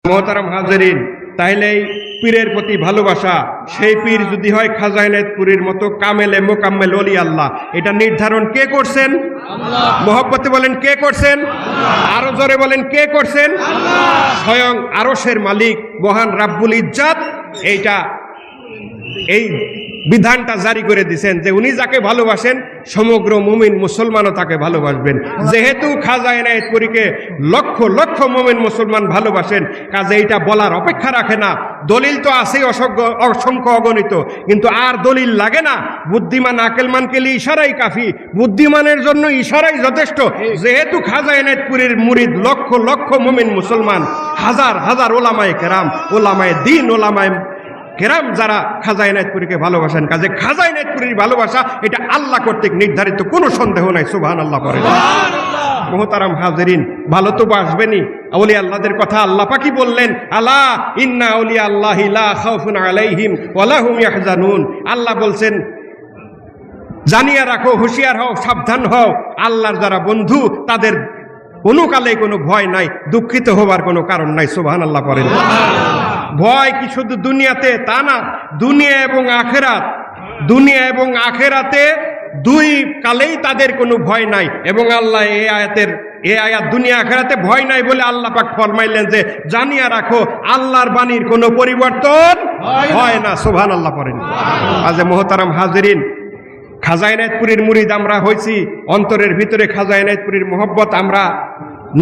মোহতারাম হাজেরিন, তাইলে এই পীরের প্রতি ভালোবাসা, সেই পীর যদি হয় খাজা এনায়েতপুরীর মতো কামেলে মোকাম্মেল ওলি আল্লাহ, এটা নির্ধারণ কে করছেন? মহব্বতে বলেন কে করছেন? আরো জোরে বলেন কে করছেন? স্বয়ং আরশের মালিক মহান রাব্বুল ইজ্জাত এই বিধানটা জারি করে দিয়েছেন যে উনি যাকে ভালোবাসেন সমগ্র মুমিন মুসলমানও তাকে ভালোবাসবেন। যেহেতু খাজা এনায়েতপুরীকে লক্ষ লক্ষ মুমিন মুসলমান ভালোবাসেন, কাজে এইটা বলার অপেক্ষা রাখে না। দলিল তো আছেই অসংখ্য অগণিত, কিন্তু আর দলিল লাগে না। বুদ্ধিমান আকেলমানকে নিয়ে ইশারাই কাফি, বুদ্ধিমানের জন্য ইশারাই যথেষ্ট। যেহেতু খাজা এনায়েতপুরীর মুরিদ লক্ষ লক্ষ মুমিন মুসলমান, হাজার হাজার ওলামায়ে কেরাম, ওলামায়ে দ্বীন, ওলামায়ে কেরাম যারা খাজা এনায়েতপুরীকে ভালোবাসেন, কাজে খাজা এনায়েতপুরীর ভালোবাসা এটা আল্লাহ কর্তৃক নির্ধারিত, কোনো সন্দেহ নাই। সুবহানাল্লাহ পড়েন। মুহতারাম হাজেরিন, ভালো তো বাসবেনই। আউলিয়া আল্লাহদের কথা আল্লাহ পাকই বললেন, আলা ইন্না আউলিয়া আল্লাহি লা খাউফুন আলাইহিম ওয়া লা হুম ইয়াহজানুন। আল্লাহ বলছেন জানিয়ে রাখো, হুঁশিয়ার হও, সাবধান হও, আল্লাহর যারা বন্ধু তাদের কোনো কালে কোনো ভয় নাই, দুঃখিত হবার কোনো কারণ নাই। সুবহানাল্লাহ পড়েন। ভয় কি শুধু দুনিয়াতে? তা না, দুনিয়া এবং আখেরাত, দুনিয়া এবং আখেরাতে দুই কালেই তাদের কোনো ভয় নাই। এবং আল্লাহ এই আয়াত দুনিয়া আখেরাতে ভয় নাই বলে আল্লাহ পাক ফরমাইলেন যে জানিয়া রাখো আল্লাহর বাণীর কোনো পরিবর্তন হয় না। সুবহানাল্লাহ পড়েন। আজ মুহতারাম হাজেরিন, খাজা এনায়েতপুরীর মুরিদ আমরা হয়েছি, অন্তরের ভিতরে খাজা এনায়েতপুরীর মহব্বত আমরা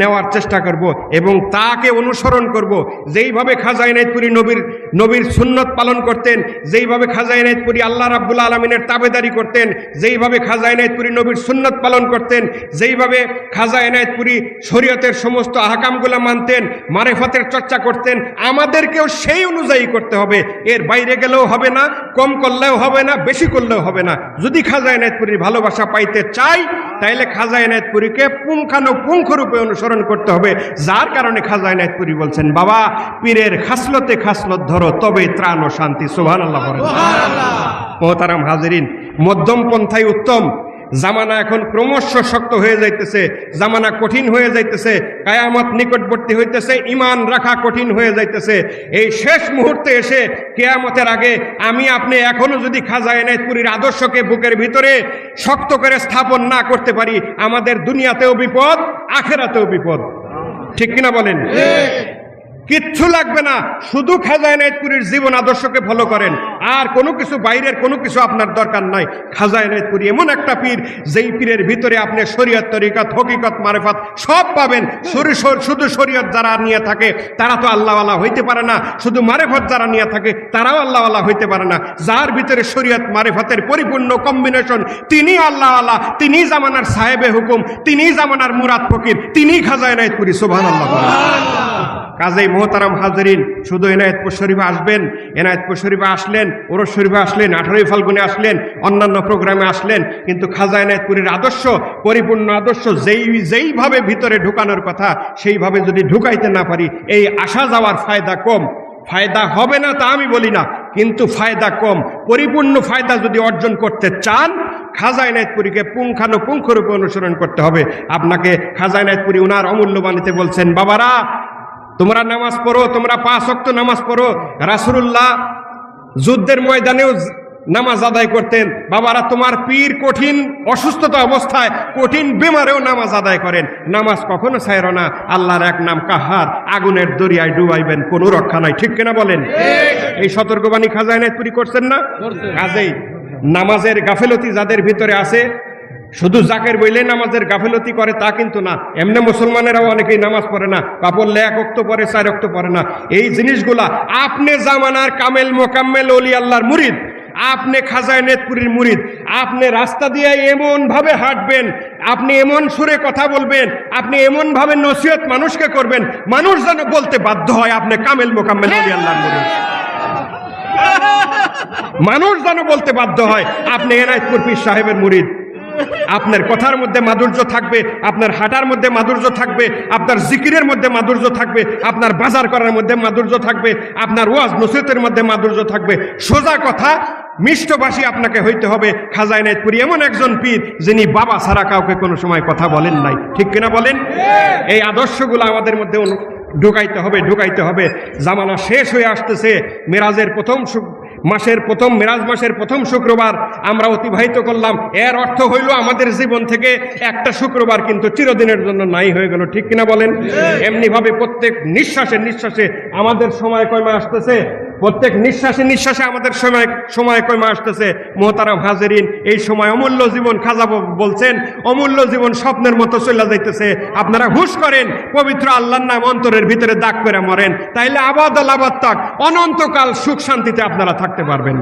নেওয়ার চেষ্টা করব এবং তাকে অনুসরণ করব। যেইভাবে খাজা এনায়েতপুরী নবীর সুন্নত পালন করতেন, যেইভাবে খাজা এনায়েতপুরী আল্লাহ রাব্বুল আলামিনের তাবেদারি করতেন, যেইভাবে খাজা এনায়েতপুরী নবীর সুন্নত পালন করতেন, যেইভাবে খাজা এনায়েতপুরী শরীয়তের সমস্ত আহকামগুলো মানতেন, মারেফতের চর্চা করতেন, আমাদেরকেও সেই অনুযায়ী করতে হবে। এর বাইরে গেলেও হবে না, কম করলেও হবে না, বেশি করলেও হবে না। যদি খাজা এনায়েতপুরীর ভালোবাসা পাইতে চাই, তাইলে খাজা এনায়েতপুরীকে পুঙ্খানুপুঙ্খরূপে অনুসরণ করতে হবে। যার কারণে খাজা এনায়েতপুরী বলছেন, বাবা পীরের খাসলতে খাসলত ধরো, তবে ত্রাণ ও শান্তি। সুবহানাল্লাহ বলেন। মুহতারাম হাজেরিন, মধ্যম পন্থাই উত্তম। জামানা এখন ক্রমশ শক্ত হয়ে যাইতেছে, জামানা কঠিন হয়ে যাইতেছে, কিয়ামত নিকটবর্তী হইতেছে, ঈমান রাখা কঠিন হয়ে যাইতেছে। এই শেষ মুহূর্তে এসে কিয়ামতের আগে আমি আপনি এখনো যদি খাজা এনায়েতপুরীর আদর্শকে বুকের ভিতরে শক্ত করে স্থাপন না করতে পারি, আমাদের দুনিয়াতেও বিপদ, আখেরাতেও বিপদ। ঠিক কিনা বলেন? কিচ্ছু লাগবে না, শুধু খাজা এনায়েতপুরীর জীবন আদর্শকে ফলো করেন, আর কোনো কিছু বাইরের কোনো কিছু আপনার দরকার নাই। খাজা এনায়েতপুরী এমন একটা পীর, যেই পীরের ভিতরে আপনি শরীয়ত, তরিকত, হকিকত, মারেফত সব পাবেন। শুধু শরীয়ত যারা নিয়ে থাকে তারা তো আল্লাহওয়ালা হইতে পারে না, শুধু মারেফত যারা নিয়ে থাকে তারাও আল্লাহওয়ালা হইতে পারে না। যার ভিতরে শরীয়ত মারেফতের পরিপূর্ণ কম্বিনেশন, তিনি আল্লাহওয়ালা, তিনি জামানার সাহেবে হুকুম, তিনি জামানার মুরাদ ফকির, তিনি খাজা এনায়েতপুরী। সুবহানাল্লাহ। কাজেই মোহতারাম হাজেরিন, শুধু এনায়েতপুর শরীফে আসবেন, এনায়েতপুর শরীফে আসলেন, ওরস শরীফে আসলেন, 18ই ফাল্গুনে আসলেন, অন্যান্য প্রোগ্রামে আসলেন, কিন্তু খাজা এনায়েতপুরীর আদর্শ, পরিপূর্ণ আদর্শ যেইভাবে ভিতরে ঢুকানোর কথা সেইভাবে যদি ঢুকাইতে না পারি, এই আসা যাওয়ার ফায়দা কম। ফায়দা হবে না তা আমি বলি না, কিন্তু ফায়দা কম। পরিপূর্ণ ফায়দা যদি অর্জন করতে চান, খাজা এনায়েতপুরীকে পুঙ্খানুপুঙ্খরূপে অনুসরণ করতে হবে। আপনাকে খাজা এনায়েতপুরী উনার অমূল্য বাণীতে বলছেন, বাবারা তোমরা নামাজ পড়ো, তোমরা 5 ওয়াক্ত নামাজ পড়ো। রাসূলুল্লাহ যুদ্ধের ময়দানেও নামাজ আদায় করতেন। বাবারা তোমার পীর কঠিন অসুস্থতা অবস্থায়, কঠিন বেমারেও নামাজ আদায় করেন। নামাজ কখনো ছাইরো না। আল্লাহর এক নাম কাহার, আগুনের দরিয়ায় ডুবাইবেন, কোনো রক্ষা নাই। ঠিক কিনা বলেন? এই সতর্কবাণী খাজা এনায়েতপুরী করছেন না? কাজেই নামাজের গাফেলতি যাদের ভিতরে আছে, শুধু জাকের বইলে নামাজের গাফিলতি করে তা কিন্তু না। এমনি মুসলমানেরাও অনেকেই নামাজ পড়ে না, বা পড়লে 1 ওয়াক্ত পড়ে, 4 ওয়াক্ত পড়ে না। এই জিনিসগুলা আপনি জামানার কামেল মোকাম্মেল ওলি আল্লাহর মুরিদ, আপনি খাজা এনায়েতপুরীর মুরিদ, আপনি রাস্তা দিয়ে এমন ভাবে হাঁটবেন, আপনি এমন সুরে কথা বলবেন, আপনি এমন ভাবে নসিহত মানুষকে করবেন, মানুষ যেন বলতে বাধ্য হয় আপনি কামেল মোকাম্মেল ওলি আল্লাহর মুরিদ। মানুষ যেন বলতে বাধ্য হয় আপনি এনায়েতপুর পীর সাহেবের মুরিদ। আপনার কথার মধ্যে মাধুর্য থাকবে, আপনার হাঁটার মধ্যে মাধুর্য থাকবে, আপনার জিকিরের মধ্যে মাধুর্য থাকবে, আপনার বাজার করার মধ্যে মাধুর্য থাকবে, আপনার ওয়াজ নসিহতের মধ্যে মাধুর্য থাকবে। সোজা কথা, মিষ্টভাষী আপনাকে হইতে হবে। খাজা এনায়েতপুরী এমন একজন পীর যিনি বাবা ছাড়া কাউকে কোনো সময় কথা বলেন নাই। ঠিক কিনা বলেন? এই আদর্শগুলো আমাদের মধ্যে ঢুকাইতে হবে। জামানা শেষ হয়ে আসতেছে। মেরাজের মেরাজ মাসের প্রথম শুক্রবার আমরা অতিবাহিত করলাম। এর অর্থ হইল আমাদের জীবন থেকে একটা শুক্রবার কিন্তু চিরদিনের জন্য নাই হয়ে গেল। ঠিক কিনা বলেন? এমনি ভাবে প্রত্যেক নিঃশ্বাসে আমাদের সময় কয়মা আসতেছে, প্রত্যেক নিঃশ্বাসে আমাদের সময় কয়মা আসতেছে। মোহতারাম হাজেরিন, এই সময় অমূল্য জীবন, খাজা বলছেন অমূল্য জীবন স্বপ্নের মতো চলে যাইতেছে। আপনারা হুঁশ করেন, পবিত্র আল্লাহর নাম অন্তরের ভিতরে দাগ করে মরেন, তাইলে আবাদ তাক অনন্তকাল সুখ শান্তিতে আপনারা থাকতে পারবেন।